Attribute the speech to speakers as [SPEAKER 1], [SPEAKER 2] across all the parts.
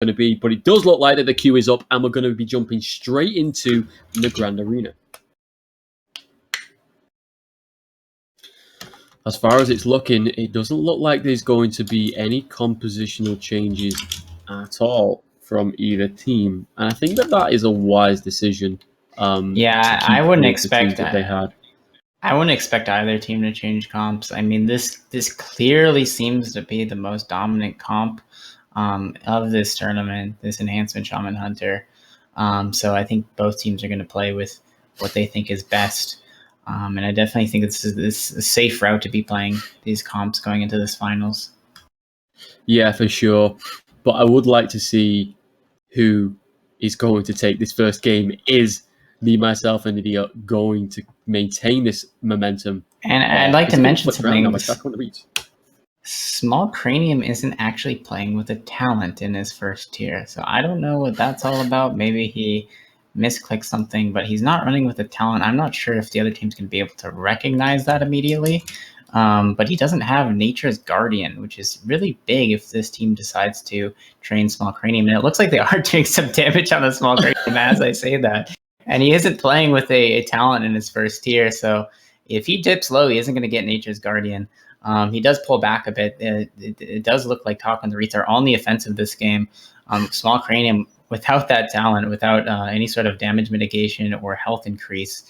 [SPEAKER 1] going to be, but it does look like that the queue is up, and we're going to be jumping straight into the Grand Arena. As far as it's looking, it doesn't look like there's going to be any compositional changes at all from either team, and I think that is a wise decision.
[SPEAKER 2] Yeah, I wouldn't expect
[SPEAKER 1] that they had.
[SPEAKER 2] I wouldn't expect either team to change comps. I mean, this clearly seems to be the most dominant comp of this tournament, this Enhancement Shaman Hunter. So I think both teams are going to play with what they think is best. And I definitely think it's a safe route to be playing these comps going into this finals.
[SPEAKER 1] Yeah, for sure. But I would like to see who is going to take this first game. Is me, myself, and Idiot going to maintain this momentum?
[SPEAKER 2] And I'd like to mention something.
[SPEAKER 1] Now,
[SPEAKER 2] Small Cranium isn't actually playing with a talent in his first tier. So I don't know what that's all about. Maybe he misclicked something, but he's not running with a talent. I'm not sure if the other teams can be able to recognize that immediately. But he doesn't have Nature's Guardian, which is really big if this team decides to train Small Cranium. And it looks like they are doing some damage on the Small Cranium as I say that. And he isn't playing with a talent in his first tier. So if he dips low, he isn't going to get Nature's Guardian. He does pull back a bit. It does look like Talk and the Wreath are on the offensive this game. Small Cranium, without that talent, without any sort of damage mitigation or health increase,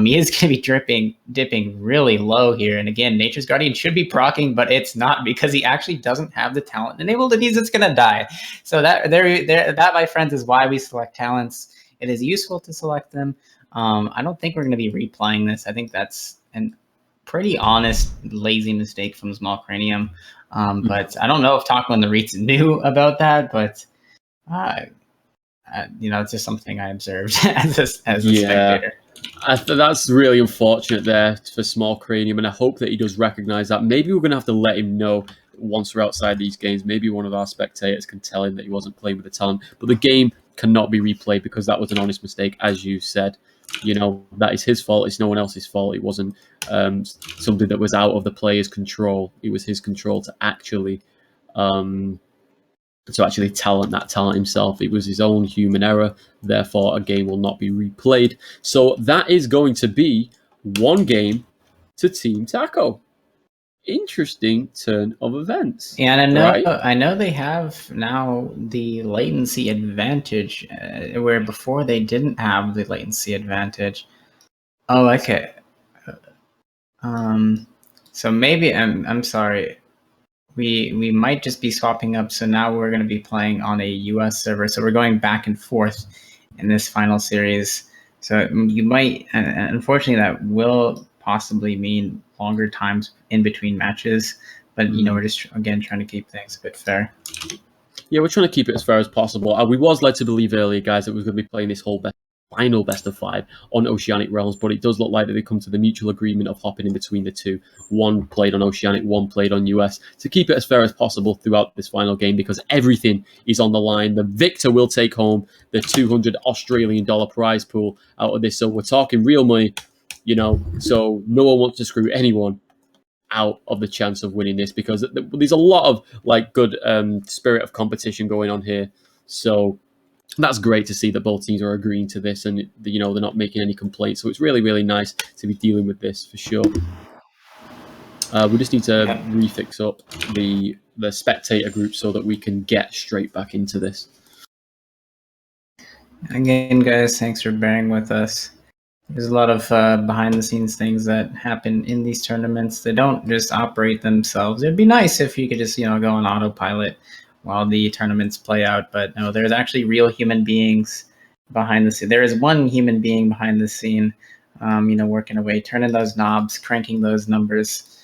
[SPEAKER 2] he is going to be dipping really low here. And again, Nature's Guardian should be proccing, but it's not because he actually doesn't have the talent enabled, and it's going to die. So that, my friends, is why we select talents. It is useful to select them. I don't think we're going to be replaying this. I think that's an pretty honest, lazy mistake from Small Cranium. But I don't know if Taco and the Wreaths knew about that, but it's just something I observed as a spectator.
[SPEAKER 1] That's really unfortunate there for Small Cranium, and I hope that he does recognize that. Maybe we're going to have to let him know once we're outside these games. Maybe one of our spectators can tell him that he wasn't playing with the talent, but the game cannot be replayed because that was an honest mistake, as you said. That is his fault. It's no one else's fault. It wasn't something that was out of the player's control. It was his control to actually talent that talent himself. It was his own human error. Therefore, a game will not be replayed. So that is going to be one game to Team Taco. Interesting turn of events.
[SPEAKER 2] Yeah, and I know they have now the latency advantage, where before they didn't have the latency advantage. Oh, okay. So maybe I'm sorry. We might just be swapping up. So now we're going to be playing on a US server. So we're going back and forth in this final series. So you might, unfortunately, that will possibly mean longer times in between matches. But, we're just, again, trying to keep things a bit fair.
[SPEAKER 1] Yeah, we're trying to keep it as fair as possible. We was led to believe earlier, guys, that we're going to be playing this whole final best of 5 on Oceanic Realms, but it does look like that they come to the mutual agreement of hopping in between the two. One played on Oceanic, one played on US, to keep it as fair as possible throughout this final game, because everything is on the line. The victor will take home the 200 Australian dollar prize pool out of this. So we're talking real money, so no one wants to screw anyone out of the chance of winning this, because there's a lot of good spirit of competition going on here. So that's great to see that both teams are agreeing to this, and they're not making any complaints. So it's really, really nice to be dealing with this for sure. We just need to refix up the spectator group so that we can get straight back into this.
[SPEAKER 2] Again, guys, thanks for bearing with us. There's a lot of behind-the-scenes things that happen in these tournaments. They don't just operate themselves. It'd be nice if you could just, go on autopilot while the tournaments play out. But no, there's actually real human beings behind the scene. There is one human being behind the scene, working away, turning those knobs, cranking those numbers.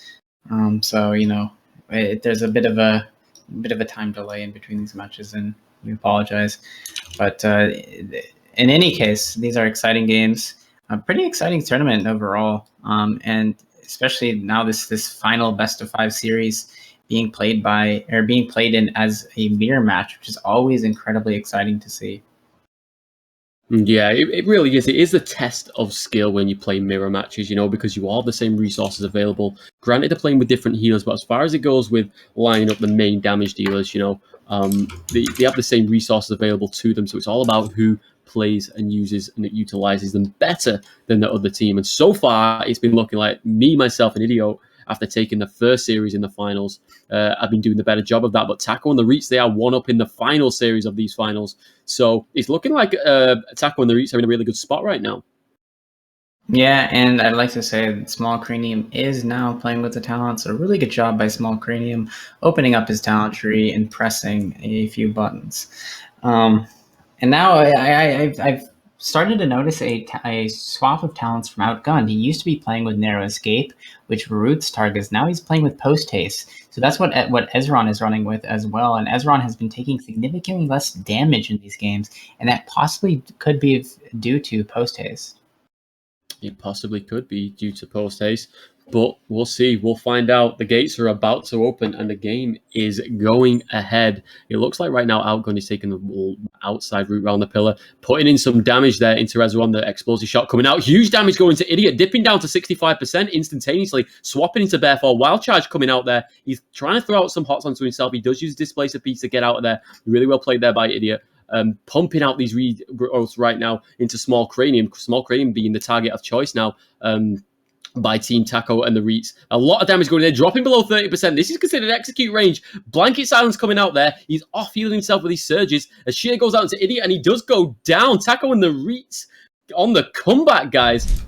[SPEAKER 2] There's a bit of a time delay in between these matches, and we apologize. But in any case, these are exciting games. A pretty exciting tournament overall, and especially now this final best of 5 series being played in as a mirror match, which is always incredibly exciting to see.
[SPEAKER 1] Yeah, it really is. It is a test of skill when you play mirror matches, because you all have the same resources available. Granted, they're playing with different healers, but as far as it goes with lining up the main damage dealers, They have the same resources available to them, so it's all about who plays and uses and utilizes them better than the other team. And so far, it's been looking like me, myself, and Idiot, after taking the first series in the finals, I've been doing the better job of that. But Taco and the Reets, they are one up in the final series of these finals. So it's looking like Taco and the Reets are in a really good spot right now.
[SPEAKER 2] Yeah, and I'd like to say that Small Cranium is now playing with the talent, so really good job by Small Cranium opening up his talent tree and pressing a few buttons. And now I've started to notice a swath of talents from Outgunned. He used to be playing with Narrow Escape, which roots targets. Now he's playing with Post Haste. So that's what Ezron is running with as well. And Ezron has been taking significantly less damage in these games, and that possibly could be due to Post Haste.
[SPEAKER 1] It possibly could be due to post haste, but we'll see. We'll find out. The gates are about to open, and the game is going ahead. It looks like right now Outgun is taking the outside route around the pillar, putting in some damage there into Rezoran. The explosive shot coming out. Huge damage going to Idiot, dipping down to 65% instantaneously, swapping into Bear for Wild Charge coming out there. He's trying to throw out some hots onto himself. He does use Displacer Piece to get out of there. Really well played there by Idiot. Pumping out these regrowths right now into Small Cranium. Small Cranium being the target of choice now by Team Taco and the Reets. A lot of damage going in there, dropping below 30%. This is considered execute range. Blanket Silence coming out there. He's off-healing himself with these surges. As Sheer goes out into Idiot, and he does go down. Taco and the Reets on the comeback, guys.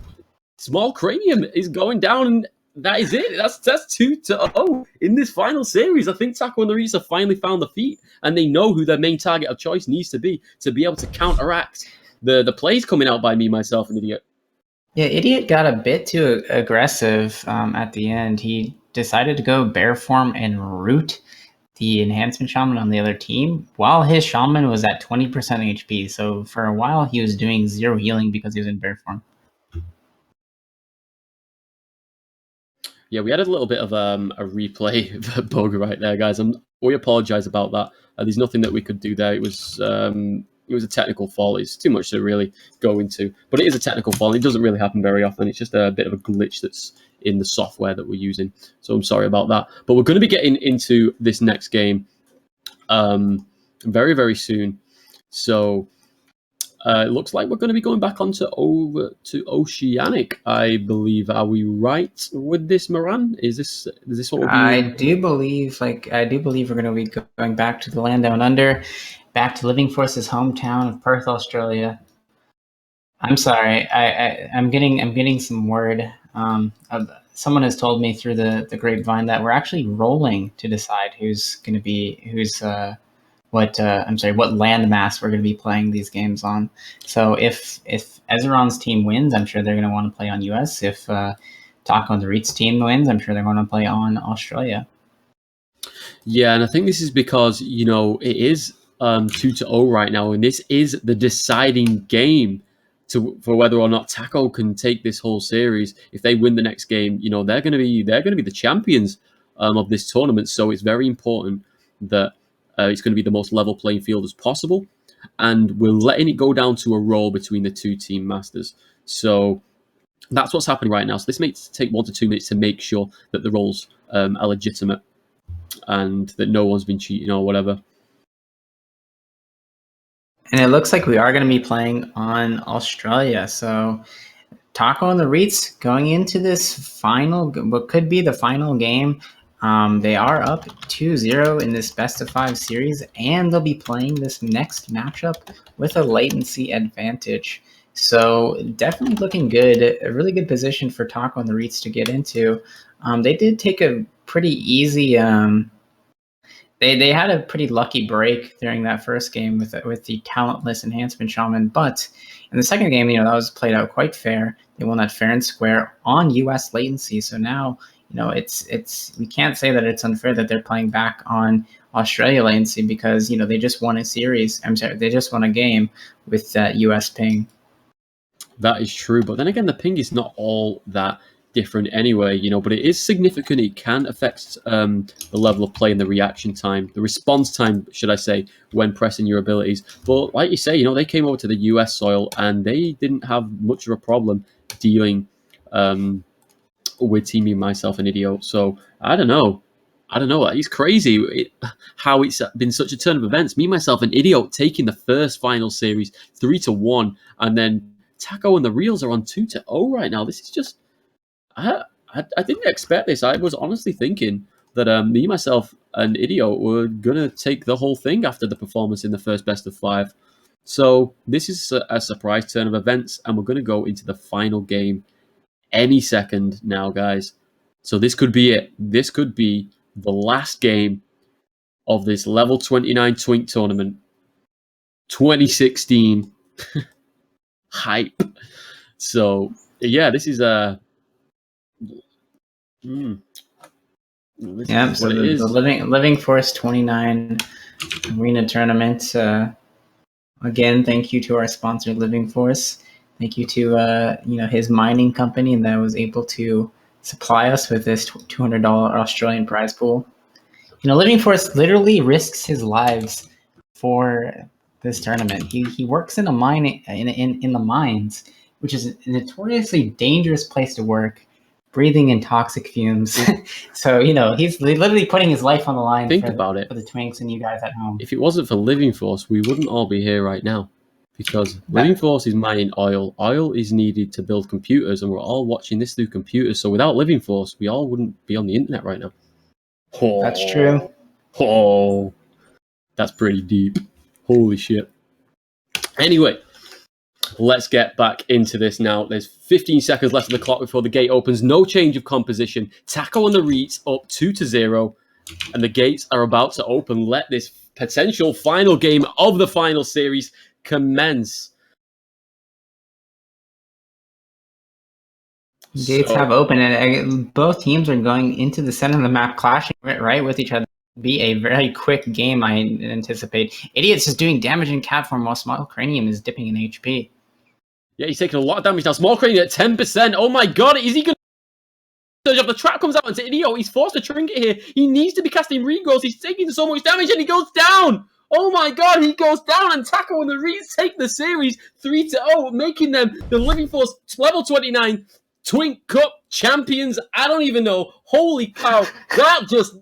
[SPEAKER 1] Small Cranium is going down, and that is it. That's 2-0 in this final series. I think Taco and the Reeds have finally found the feet, and they know who their main target of choice needs to be able to counteract the plays coming out by me, myself, and Idiot.
[SPEAKER 2] Yeah, Idiot got a bit too aggressive at the end. He decided to go bear form and root the enhancement shaman on the other team while his shaman was at 20% HP. So for a while, he was doing 0 healing because he was in bear form.
[SPEAKER 1] Yeah, we had a little bit of a replay bug right there, guys. We apologize about that. There's nothing that we could do there. It was a technical fault. It's too much to really go into, but it is a technical fault. It doesn't really happen very often. It's just a bit of a glitch that's in the software that we're using. So I'm sorry about that. But we're going to be getting into this next game very, very soon. So it looks like we're going to be going back over to Oceanic, I believe. Are we right with this, Moran? Is this what we're doing?
[SPEAKER 2] I do believe we're going to be going back to the land down under, back to Living Force's hometown of Perth, Australia. I'm sorry, I'm getting some word. Someone has told me through the grapevine that we're actually rolling to decide what landmass we're going to be playing these games on. So if Ezron's team wins, I'm sure they're going to want to play on US. If Taco and the Reets team wins, I'm sure they're going to play on Australia.
[SPEAKER 1] Yeah, and I think this is because, it is 2-0 right now, and this is the deciding game for whether or not Taco can take this whole series. If they win the next game, they're going to be the champions of this tournament. So it's very important that it's going to be the most level playing field as possible, and we're letting it go down to a roll between the two team masters. So that's what's happening right now. So this may take 1 to 2 minutes to make sure that the rolls are legitimate and that no one's been cheating or whatever.
[SPEAKER 2] And it looks like we are going to be playing on Australia. So Taco and the Reets going into this what could be the final game. They are up 2-0 in this best of 5 series, and they'll be playing this next matchup with a latency advantage. So definitely looking good. A really good position for Taco and the Reets to get into. They did take a pretty easy. They had a pretty lucky break during that first game with the talentless enhancement shaman, but in the second game, that was played out quite fair. They won that fair and square on US latency. So now, it's we can't say that it's unfair that they're playing back on Australia latency because they just won a series. I'm sorry, they just won a game with that US ping.
[SPEAKER 1] That is true, but then again, the ping is not all that different anyway, but it is significant. It can affect the level of play and the reaction time, the response time, should I say, when pressing your abilities. But like you say, they came over to the US soil and they didn't have much of a problem dealing with teaming myself and Idiot. So I don't know. I don't know. It's crazy how it's been such a turn of events. Me, myself, an idiot taking the first final series 3-1, and then Taco and the Reels are on 2-0 right now. This is just I didn't expect this. I was honestly thinking that me, myself, and Idiot were gonna take the whole thing after the performance in the first best of five. So this is a surprise turn of events, and we're gonna go into the final game any second now, guys. So this could be it. This could be the last game of this level 29 Twink tournament, 2016 hype. So yeah, this is a.
[SPEAKER 2] Yeah, so the Living Force 29 Arena Tournament. Again, thank you to our sponsor, Living Force. Thank you to his mining company that was able to supply us with this $200 Australian prize pool. Living Force literally risks his lives for this tournament. He works in a mine in the mines, which is a notoriously dangerous place to work, breathing in toxic fumes. So he's literally putting his life on the line.
[SPEAKER 1] Think about it.
[SPEAKER 2] For the Twinks and you guys at home.
[SPEAKER 1] If it wasn't for Living Force, we wouldn't all be here right now. Because Living Force is mining oil. Oil is needed to build computers, and we're all watching this through computers. So without Living Force, we all wouldn't be on the internet right now.
[SPEAKER 2] Oh, that's true.
[SPEAKER 1] Oh, that's pretty deep. Holy shit. Anyway, let's get back into this now. There's 15 seconds left of the clock before the gate opens. No change of composition. Taco and the Reeds up 2-0, and the gates are about to open. Let this potential final game of the final series commence.
[SPEAKER 2] Gates have opened, and both teams are going into the center of the map, clashing right with each other. Be a very quick game, I anticipate. Idiot's just doing damage in cat form while Small Cranium is dipping in HP.
[SPEAKER 1] Yeah, he's taking a lot of damage now. Small Cranium at 10%. Oh my god, is he going to surge up? The trap comes out into Idiot. He's forced to trinket here. He needs to be casting regos. He's taking so much damage, and he goes down. Oh my god, he goes down, and Taco and the Reeds take the series 3-0, making them the Living Force level 29 Twink Cup champions. I don't even know. Holy cow. That just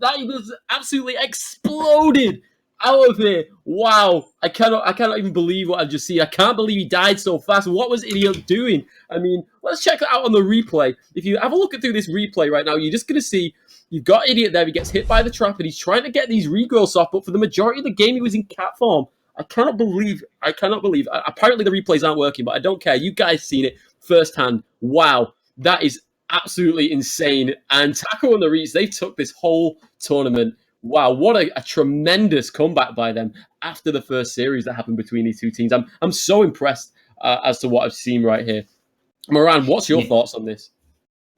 [SPEAKER 1] absolutely exploded out of here. Wow. I cannot even believe what I just see. I can't believe he died so fast. What was Idiot doing? I mean, let's check that out on the replay. If you have a look through this replay right now, you're just going to see you've got Idiot there. He gets hit by the trap, and he's trying to get these regrowths off, but for the majority of the game, he was in cat form. I cannot believe. Apparently, the replays aren't working, but I don't care. You guys seen it firsthand. Wow. That is absolutely insane. And Taco and the Reeds, they took this whole tournament. Wow, what a tremendous comeback by them after the first series that happened between these two teams. I'm so impressed as to what I've seen right here. Moran, what's your thoughts on this?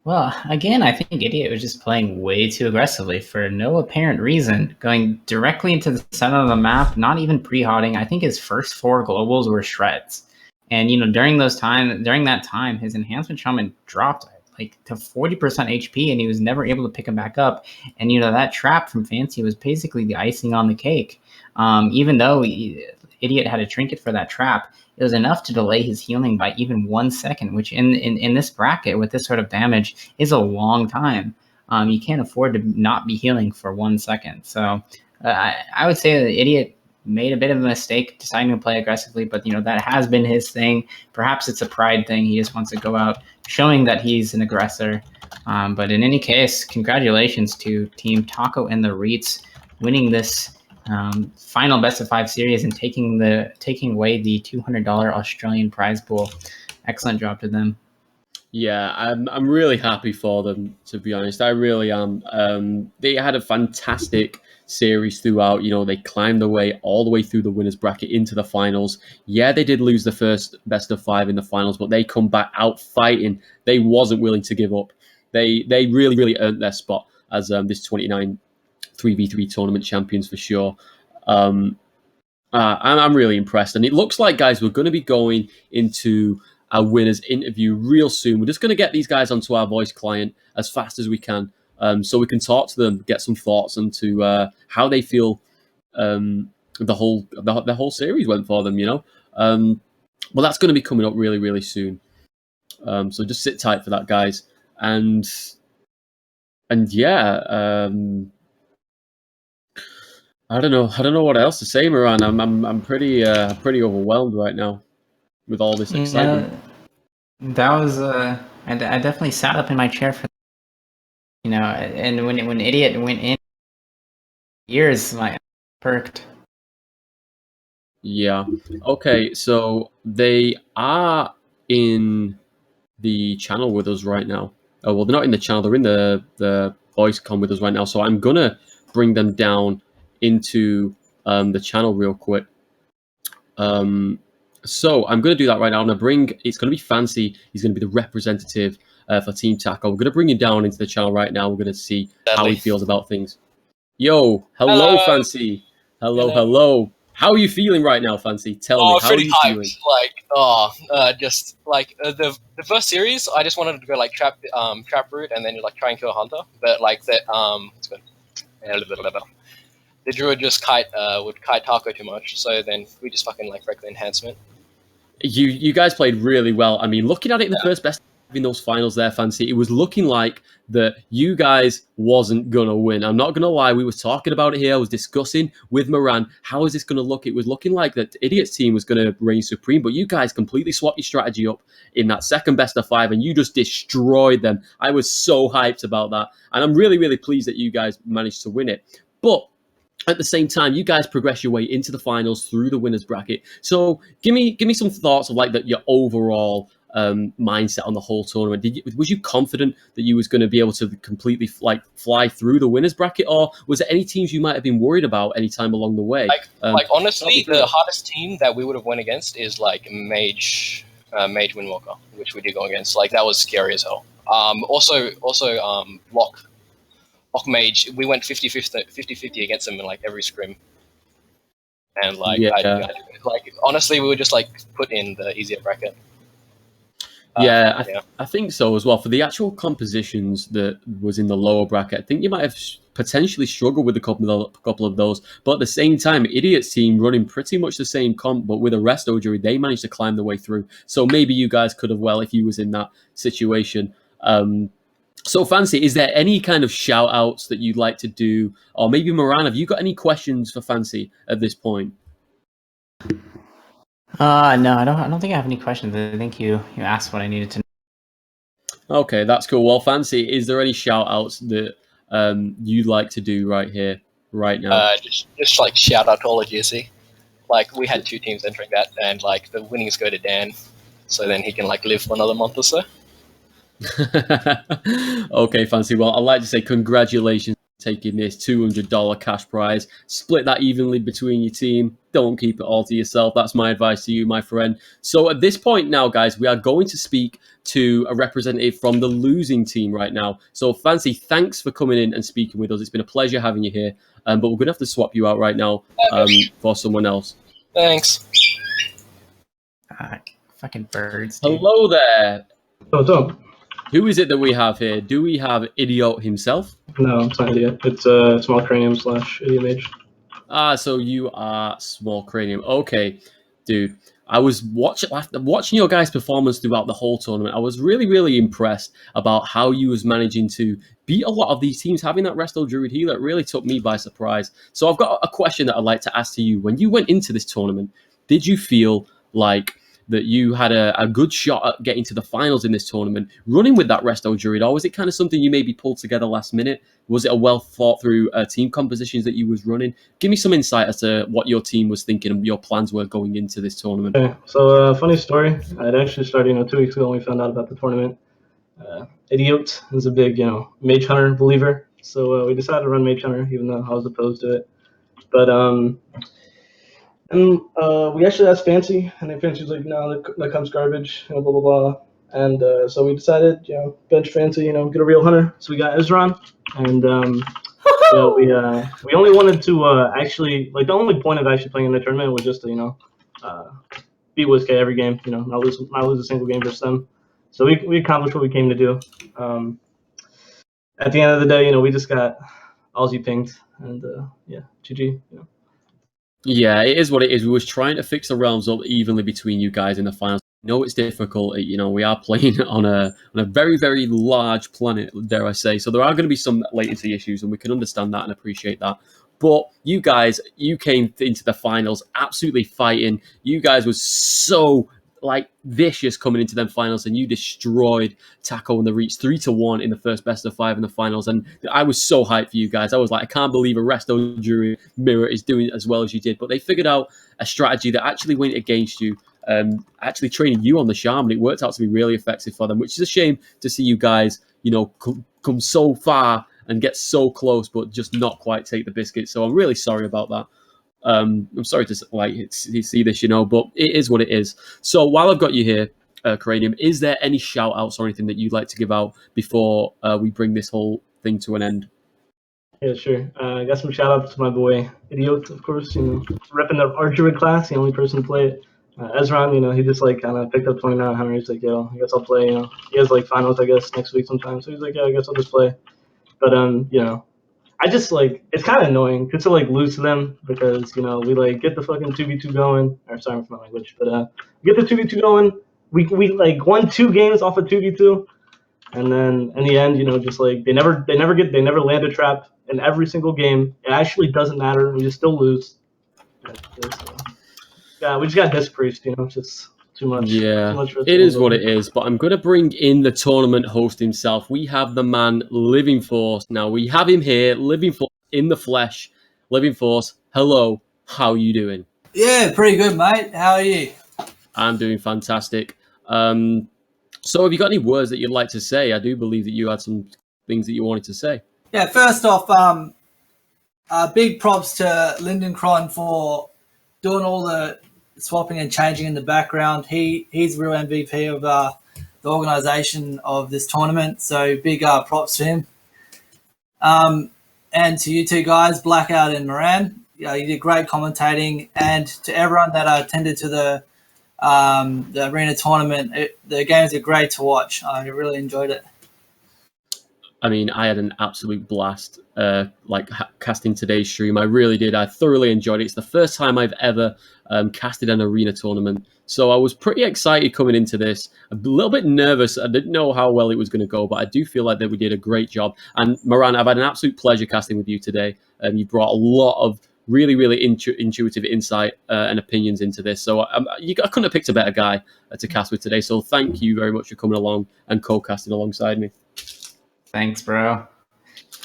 [SPEAKER 2] Well, again, I think Idiot was just playing way too aggressively for no apparent reason, going directly into the center of the map, not even pre-hotting. I think his first 4 globals were shreds. And during that time, his enhancement shaman dropped like to 40% HP, and he was never able to pick him back up. And that trap from Fancy was basically the icing on the cake. Even though Idiot had a trinket for that trap, it was enough to delay his healing by even 1 second, which in this bracket with this sort of damage is a long time. You can't afford to not be healing for 1 second. So I would say that Idiot made a bit of a mistake deciding to play aggressively, but that has been his thing. Perhaps it's a pride thing. He just wants to go out showing that he's an aggressor. But in any case, congratulations to Team Taco and the Reeds winning this final best of 5 series and taking away the $200 Australian prize pool. Excellent job to them.
[SPEAKER 1] Yeah, I'm really happy for them, to be honest. I really am. They had a fantastic series throughout. They climbed their way all the way through the winners bracket into the finals. Yeah, they did lose the first best of 5 in the finals, but they come back out fighting. They wasn't willing to give up. They really, really earned their spot as this 29 3v3 tournament champions for sure. I'm really impressed. And it looks like, guys, we're going to be going into our winners interview real soon. We're just going to get these guys onto our voice client as fast as we can, so we can talk to them, get some thoughts into how they feel the whole series went for them. Well, that's going to be coming up really, really soon. So just sit tight for that, guys. And yeah. I don't know. I don't know what else to say, Moran. I'm pretty overwhelmed right now with all this
[SPEAKER 2] You
[SPEAKER 1] excitement.
[SPEAKER 2] know, that was I definitely sat up in my chair for and when idiot went in, ears my perked.
[SPEAKER 1] Yeah. Okay. So they are in the channel with us right now. Oh well, they're not in the channel. They're in the voice com with us right now. So I'm gonna bring them down into the channel real quick. So I'm going to do that right now. I'm going to bring. It's going to be Fancy. He's going to be the representative for Team Tackle. We're going to bring him down into the channel right now. We're going to see how he
[SPEAKER 3] Deadly.
[SPEAKER 1] feels about things. Yo, hello,
[SPEAKER 3] Hello.
[SPEAKER 1] Fancy. Hello,
[SPEAKER 3] Hello.
[SPEAKER 1] hello. How are you feeling right now, Fancy? Tell me,
[SPEAKER 3] Oh,
[SPEAKER 1] how are
[SPEAKER 3] pretty
[SPEAKER 1] you feeling?
[SPEAKER 3] hyped. Just like the first series, I just wanted to go like trap route and then like try and kill a hunter. But like what's good? The druid just would kite Taco too much, so then we just fucking like wreck the enhancement.
[SPEAKER 1] You guys played really well. I mean, looking at it in the
[SPEAKER 3] Yeah.
[SPEAKER 1] first best in those finals there, Fancy, it was looking like that you guys wasn't gonna win. I'm not gonna lie, we were talking about it here. I was discussing with Moran, how is this gonna look? It was looking like that Idiot's team was gonna reign supreme, but you guys completely swapped your strategy up in that second best of five, and you just destroyed them. I was so hyped about that, and I'm really, really pleased that you guys managed to win it. But at the same time, you guys progress your way into the finals through the winners bracket. So give me some thoughts of like your overall mindset on the whole tournament. Was you confident that you was going to be able to completely like fly through the winners bracket, or was there any teams you might have been worried about any time along the way?
[SPEAKER 3] Like honestly, the hardest team that we would have went against is like Mage Windwalker, which we did go against. Like that was scary as hell. Also, Lock Mage, we went 50-50 against them in like every scrim. And like,
[SPEAKER 1] Yeah.
[SPEAKER 3] like honestly, we would just like put in the easier bracket.
[SPEAKER 1] Yeah, I think so as well. For the actual compositions that was in the lower bracket, I think you might have potentially struggled with a couple of those. But at the same time, Idiot's team running pretty much the same comp, but with a resto jury, they managed to climb the way through. So maybe you guys could have, well, if you was in that situation. So Fancy, is there any kind of shout outs that you'd like to do? Or maybe Moran, have you got any questions for Fancy at this point?
[SPEAKER 2] No, I don't think I have any questions. I think you asked what I needed to know.
[SPEAKER 1] Okay, that's cool. Well, Fancy, is there any shout outs that you'd like to do right here, right now?
[SPEAKER 3] Just like shout out to all of GSC. Like we had 2 teams entering that, and like the winnings go to Dan, so then he can like live for another month or so.
[SPEAKER 1] Okay, Fancy. Well, I'd like to say congratulations on taking this $200 cash prize. Split that evenly between your team. Don't keep it all to yourself. That's my advice to you, my friend. So at this point now, guys, we are going to speak to a representative from the losing team right now. So Fancy, thanks for coming in and speaking with us. It's been a pleasure having you here. But we're going to have to swap you out right now for someone else.
[SPEAKER 3] Thanks.
[SPEAKER 2] Fucking birds, dude.
[SPEAKER 1] Hello there.
[SPEAKER 4] What's up?
[SPEAKER 1] Who is it that we have here? Do we have Idiot himself?
[SPEAKER 4] No, it's not idiot. It's small cranium / idiot mage.
[SPEAKER 1] So you are Small Cranium. Okay, dude. I was watching your guys' performance throughout the whole tournament. I was really, really impressed about how you was managing to beat a lot of these teams. Having that Resto Druid healer really took me by surprise. So I've got a question that I'd like to ask to you. When you went into this tournament, did you feel like that you had a good shot at getting to the finals in this tournament, running with that Resto Druid, or was it kind of something you maybe pulled together last minute? Was it a well thought through team compositions that you was running? Give me some insight as to what your team was thinking and your plans were going into this tournament.
[SPEAKER 4] Okay, so funny story. I'd actually started 2 weeks ago when we found out about the tournament. Idiot is a big mage hunter believer, so we decided to run mage hunter even though I was opposed to it. But and we actually asked Fancy, and then Fancy was like, "No, that comes garbage," blah blah blah. And so we decided, bench Fancy, get a real hunter. So we got Ezron, and we only wanted to actually the only point of actually playing in the tournament was just to beat WizK every game, not lose a single game versus them. So we accomplished what we came to do. At the end of the day, we just got Aussie pinged, and GG.
[SPEAKER 1] Yeah, it is what it is. We was trying to fix the realms up evenly between you guys in the finals. No, it's difficult. We are playing on a very, very large planet, dare I say. So there are going to be some latency issues, and we can understand that and appreciate that. But you guys, you came into the finals absolutely fighting. You guys were so like vicious coming into them finals, and you destroyed Taco and the Reach 3-1 in the first best of 5 in the finals. And I was so hyped for you guys. I was like, I can't believe Arresto Jury Mirror is doing as well as you did. But they figured out a strategy that actually went against you, actually training you on the Charm, and it worked out to be really effective for them, which is a shame to see you guys, come so far and get so close, but just not quite take the biscuit. So I'm really sorry about that. I'm sorry to see this, but it is what it is. So while I've got you here, Cranium, is there any shout outs or anything that you'd like to give out before we bring this whole thing to an end?
[SPEAKER 4] Yeah, sure. I got some shout outs to my boy Idiot, of course, repping the archery class, the only person to play it. Ezran, he just kind of picked up 2900. He's like, yo, I guess I'll play. He has finals, I guess, next week sometime. So he's like, yeah, I guess I'll just play. But I just it's kind of annoying to lose to them because we get the fucking 2v2 going. Or sorry for my language, but we get the 2v2 going. We won 2 games off of 2v2, and then in the end, just they never land a trap in every single game. It actually doesn't matter. We just still lose. Yeah, we just got disgraced. Just too much.
[SPEAKER 1] Yeah,
[SPEAKER 4] too much for
[SPEAKER 1] it is what it is. But I'm going to bring in the tournament host himself. We have the man, Living Force. Now, we have him here, Living Force in the flesh. Living Force, hello. How are you doing?
[SPEAKER 5] Yeah, pretty good, mate. How are you?
[SPEAKER 1] I'm doing fantastic. So have you got any words that you'd like to say? I do believe that you had some things that you wanted to say.
[SPEAKER 5] Yeah, first off, big props to Lindencron for doing all the swapping and changing in the background. He's real MVP of the organisation of this tournament, so big props to him. And to you two guys, Blackout and Moran, you did great commentating, and to everyone that attended to the arena tournament, the games are great to watch. I really enjoyed it.
[SPEAKER 1] I mean, I had an absolute blast casting today's stream. I really did. I thoroughly enjoyed it. It's the first time I've ever casted an arena tournament. So I was pretty excited coming into this. A little bit nervous. I didn't know how well it was going to go, but I do feel like that we did a great job. And Moran, I've had an absolute pleasure casting with you today. You brought a lot of really, really intuitive insight and opinions into this. So I couldn't have picked a better guy to cast with today. So thank you very much for coming along and co-casting alongside me.
[SPEAKER 2] Thanks, bro.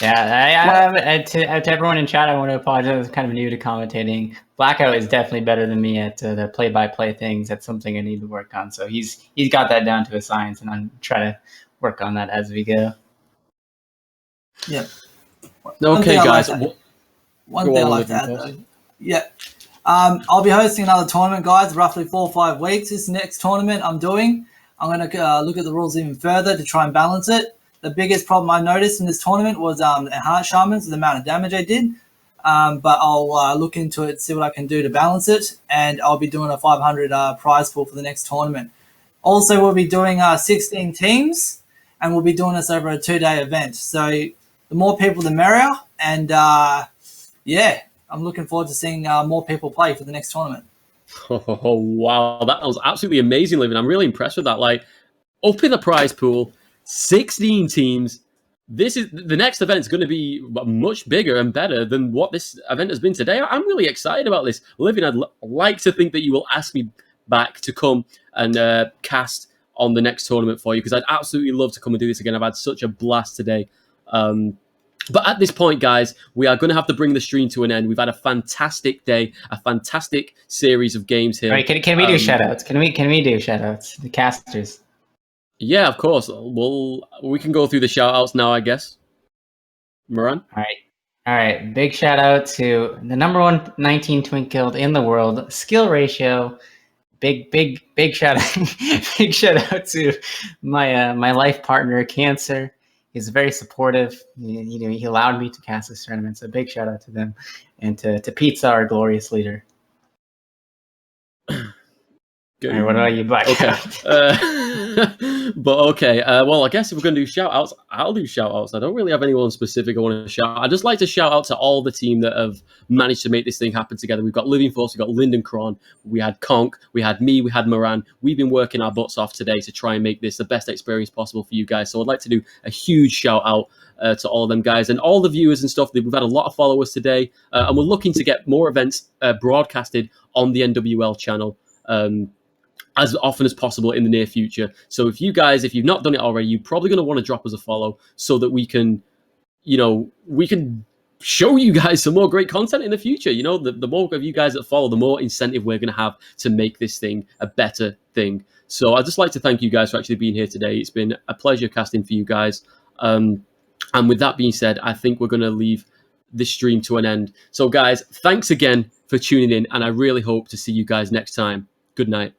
[SPEAKER 2] Yeah, to everyone in chat, I want to apologize. I was kind of new to commentating. Blackout is definitely better than me at the play-by-play things. That's something I need to work on. So he's got that down to a science, and I'm trying to work on that as we go.
[SPEAKER 5] Yeah.
[SPEAKER 1] Okay, guys.
[SPEAKER 5] One thing I like to add, though. Yeah. I'll be hosting another tournament, guys, roughly 4 or 5 weeks. This next tournament I'm doing, I'm going to look at the rules even further to try and balance it. The biggest problem I noticed in this tournament was Enhanced Shamans, the amount of damage I did. But I'll look into it, see what I can do to balance it, and I'll be doing a 500 prize pool for the next tournament. Also, we'll be doing 16 teams, and we'll be doing this over a 2-day event. So the more people, the merrier. And yeah, I'm looking forward to seeing more people play for the next tournament.
[SPEAKER 1] Oh, wow. That was absolutely amazing, Living. I'm really impressed with that. Up in the prize pool, 16 teams. This is the next event is going to be much bigger and better than what this event has been today. I'm really excited about this. Living, I'd like to think that you will ask me back to come and cast on the next tournament for you, because I'd absolutely love to come and do this again. I've had such a blast today. But at this point, guys, we are going to have to bring the stream to an end. We've had a fantastic day, a fantastic series of games here.
[SPEAKER 2] All right, can we do shoutouts? Can we do shoutouts? The casters.
[SPEAKER 1] Yeah, of course. We can go through the shout-outs now, I guess. Moran?
[SPEAKER 2] All right. Big shout-out to the #1 19 Twin Guild in the world. Skill ratio. Big shout-out. Big shout-out to my life partner, Cancer. He's very supportive. He allowed me to cast this tournament, so big shout-out to them. And to Pizza, our glorious leader. All right, what about you, Black?
[SPEAKER 1] Okay. But okay. Well, I guess if we're going to do shout-outs, I'll do shout-outs. I don't really have anyone specific I want to shout out. I'd just like to shout out to all the team that have managed to make this thing happen together. We've got Living Force, we've got Lyndon Cron, we had Conk, we had me, we had Moran. We've been working our butts off today to try and make this the best experience possible for you guys. So I'd like to do a huge shout-out to all of them guys and all the viewers and stuff. We've had a lot of followers today, and we're looking to get more events broadcasted on the NWL channel as often as possible in the near future. So if you've not done it already, you're probably going to want to drop us a follow so that we can show you guys some more great content in the future. The more of you guys that follow, the more incentive we're going to have to make this thing a better thing. So I'd just like to thank you guys for actually being here today. It's been a pleasure casting for you guys. And with that being said, I think we're going to leave this stream to an end. So guys, thanks again for tuning in, and I really hope to see you guys next time. Good night.